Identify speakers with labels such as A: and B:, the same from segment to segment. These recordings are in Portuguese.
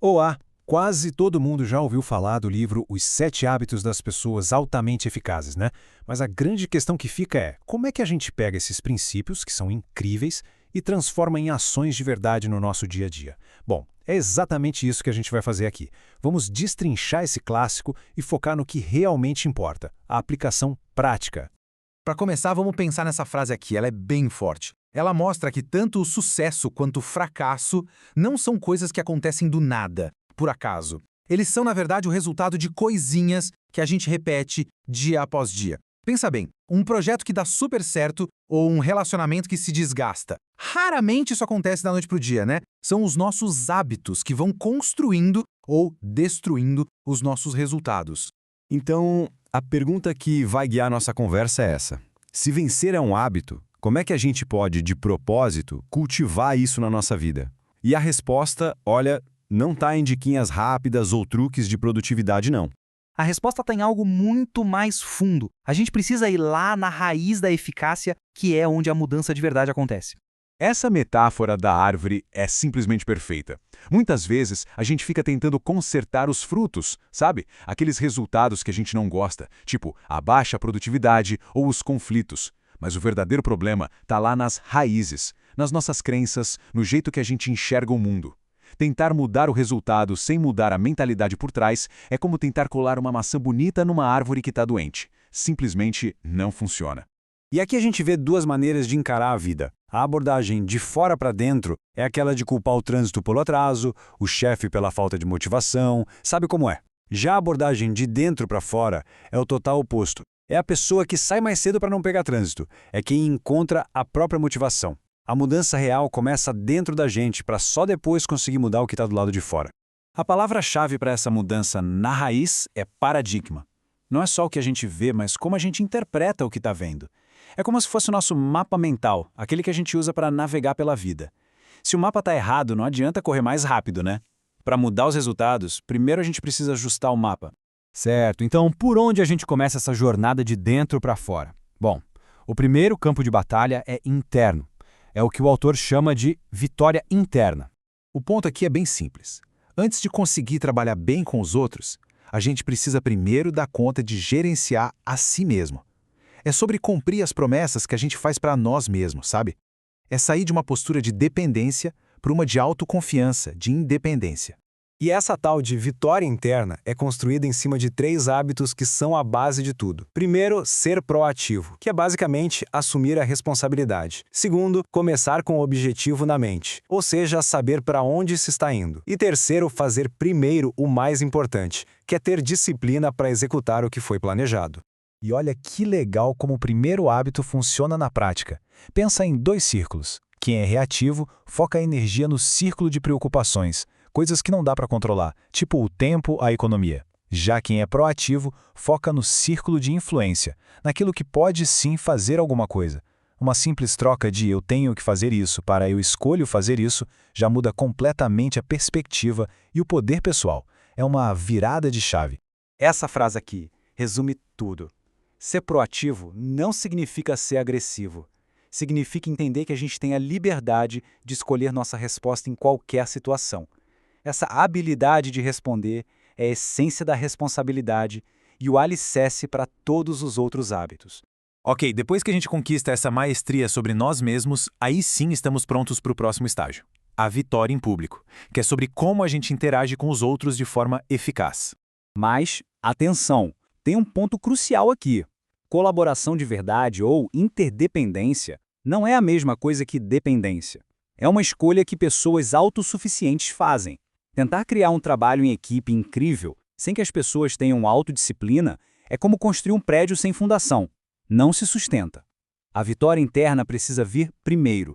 A: Olá! Quase todo mundo já ouviu falar do livro Os 7 Hábitos das Pessoas Altamente Eficazes, né? Mas a grande questão que fica é, como é que a gente pega esses princípios, que são incríveis, e transforma em ações de verdade no nosso dia a dia? Bom, é exatamente isso que a gente vai fazer aqui. Vamos destrinchar esse clássico e focar no que realmente importa, a aplicação prática.
B: Para começar, vamos pensar nessa frase aqui, ela é bem forte. Ela mostra que tanto o sucesso quanto o fracasso não são coisas que acontecem do nada, por acaso. Eles são, na verdade, o resultado de coisinhas que a gente repete dia após dia. Pensa bem, um projeto que dá super certo ou um relacionamento que se desgasta. Raramente isso acontece da noite para o dia, né? São os nossos hábitos que vão construindo ou destruindo os nossos resultados.
C: Então, a pergunta que vai guiar nossa conversa é essa. Se vencer é um hábito, como é que a gente pode, de propósito, cultivar isso na nossa vida? E a resposta, olha, não está em diquinhas rápidas ou truques de produtividade, não.
D: A resposta está em algo muito mais fundo. A gente precisa ir lá na raiz da eficácia, que é onde a mudança de verdade acontece.
E: Essa metáfora da árvore é simplesmente perfeita. Muitas vezes, a gente fica tentando consertar os frutos, sabe? Aqueles resultados que a gente não gosta, tipo a baixa produtividade ou os conflitos. Mas o verdadeiro problema está lá nas raízes, nas nossas crenças, no jeito que a gente enxerga o mundo. Tentar mudar o resultado sem mudar a mentalidade por trás é como tentar colar uma maçã bonita numa árvore que está doente. Simplesmente não funciona.
C: E aqui a gente vê duas maneiras de encarar a vida. A abordagem de fora para dentro é aquela de culpar o trânsito pelo atraso, o chefe pela falta de motivação, sabe como é? Já a abordagem de dentro para fora é o total oposto. É a pessoa que sai mais cedo para não pegar trânsito, é quem encontra a própria motivação. A mudança real começa dentro da gente para só depois conseguir mudar o que está do lado de fora. A palavra-chave para essa mudança na raiz é paradigma. Não é só o que a gente vê, mas como a gente interpreta o que está vendo. É como se fosse o nosso mapa mental, aquele que a gente usa para navegar pela vida. Se o mapa está errado, não adianta correr mais rápido, né? Para mudar os resultados, primeiro a gente precisa ajustar o mapa.
A: Certo, então por onde a gente começa essa jornada de dentro para fora? Bom, o primeiro campo de batalha é interno. É o que o autor chama de vitória interna.
B: O ponto aqui é bem simples. Antes de conseguir trabalhar bem com os outros, a gente precisa primeiro dar conta de gerenciar a si mesmo. É sobre cumprir as promessas que a gente faz para nós mesmos, sabe? É sair de uma postura de dependência para uma de autoconfiança, de independência.
F: E essa tal de vitória interna é construída em cima de 3 hábitos que são a base de tudo. Primeiro, ser proativo, que é basicamente assumir a responsabilidade. Segundo, começar com o objetivo na mente, ou seja, saber para onde se está indo. E terceiro, fazer primeiro o mais importante, que é ter disciplina para executar o que foi planejado.
A: E olha que legal como o primeiro hábito funciona na prática. Pensa em 2 círculos. Quem é reativo foca a energia no círculo de preocupações, coisas que não dá para controlar, tipo o tempo, a economia. Já quem é proativo foca no círculo de influência, naquilo que pode sim fazer alguma coisa. Uma simples troca de eu tenho que fazer isso para eu escolho fazer isso já muda completamente a perspectiva e o poder pessoal. É uma virada de chave.
D: Essa frase aqui resume tudo. Ser proativo não significa ser agressivo. Significa entender que a gente tem a liberdade de escolher nossa resposta em qualquer situação. Essa habilidade de responder é a essência da responsabilidade e o alicerce para todos os outros hábitos.
B: Ok, depois que a gente conquista essa maestria sobre nós mesmos, aí sim estamos prontos para o próximo estágio. A vitória em público, que é sobre como a gente interage com os outros de forma eficaz.
D: Mas, atenção, tem um ponto crucial aqui. Colaboração de verdade ou interdependência não é a mesma coisa que dependência. É uma escolha que pessoas autossuficientes fazem. Tentar criar um trabalho em equipe incrível, sem que as pessoas tenham autodisciplina, é como construir um prédio sem fundação. Não se sustenta. A vitória interna precisa vir primeiro.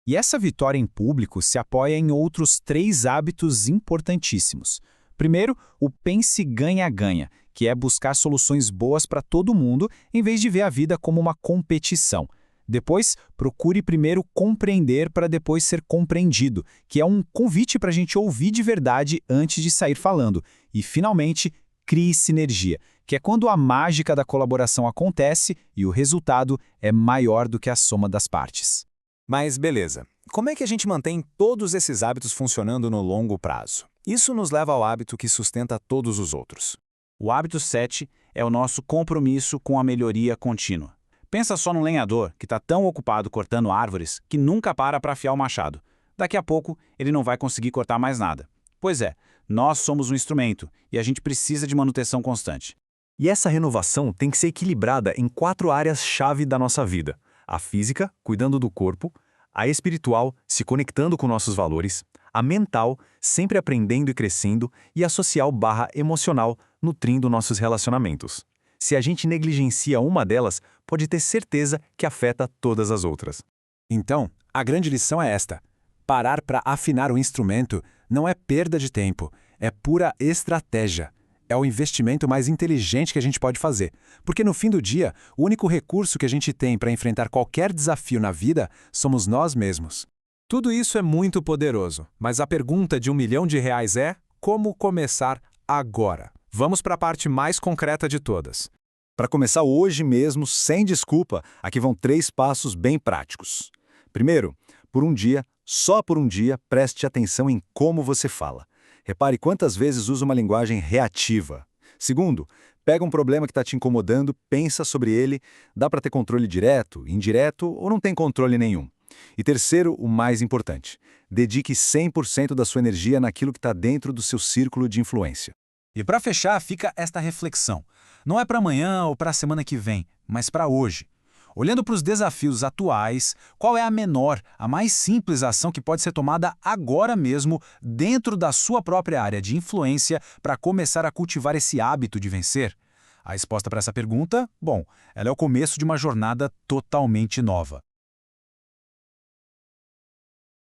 A: E essa vitória em público se apoia em outros 3 hábitos importantíssimos. Primeiro, o pense ganha-ganha, que é buscar soluções boas para todo mundo, em vez de ver a vida como uma competição. Depois, procure primeiro compreender para depois ser compreendido, que é um convite para a gente ouvir de verdade antes de sair falando. E, finalmente, crie sinergia, que é quando a mágica da colaboração acontece e o resultado é maior do que a soma das partes.
F: Mas beleza,
A: como é que a gente mantém todos esses hábitos funcionando no longo prazo? Isso nos leva ao hábito que sustenta todos os outros.
D: O hábito 7 é o nosso compromisso com a melhoria contínua. Pensa só num lenhador que está tão ocupado cortando árvores que nunca para afiar o machado. Daqui a pouco, ele não vai conseguir cortar mais nada. Pois é, nós somos um instrumento e a gente precisa de manutenção constante.
C: E essa renovação tem que ser equilibrada em 4 áreas-chave da nossa vida. A física, cuidando do corpo, a espiritual, se conectando com nossos valores, a mental, sempre aprendendo e crescendo, e a social/emocional, nutrindo nossos relacionamentos. Se a gente negligencia uma delas, pode ter certeza que afeta todas as outras.
A: Então, a grande lição é esta. Parar para afinar o instrumento não é perda de tempo, é pura estratégia. É o investimento mais inteligente que a gente pode fazer, porque no fim do dia, o único recurso que a gente tem para enfrentar qualquer desafio na vida somos nós mesmos. Tudo isso é muito poderoso, mas a pergunta de R$1 milhão é: como começar agora? Vamos para a parte mais concreta de todas.
C: Para começar hoje mesmo, sem desculpa, aqui vão 3 passos bem práticos. Primeiro, por um dia, só por um dia, preste atenção em como você fala. Repare quantas vezes usa uma linguagem reativa. Segundo, pega um problema que está te incomodando, pensa sobre ele, dá para ter controle direto, indireto ou não tem controle nenhum. E terceiro, o mais importante, dedique 100% da sua energia naquilo que está dentro do seu círculo de influência.
A: E para fechar, fica esta reflexão. Não é para amanhã ou para a semana que vem, mas para hoje. Olhando para os desafios atuais, qual é a menor, a mais simples ação que pode ser tomada agora mesmo, dentro da sua própria área de influência, para começar a cultivar esse hábito de vencer? A resposta para essa pergunta, bom, ela é o começo de uma jornada totalmente nova.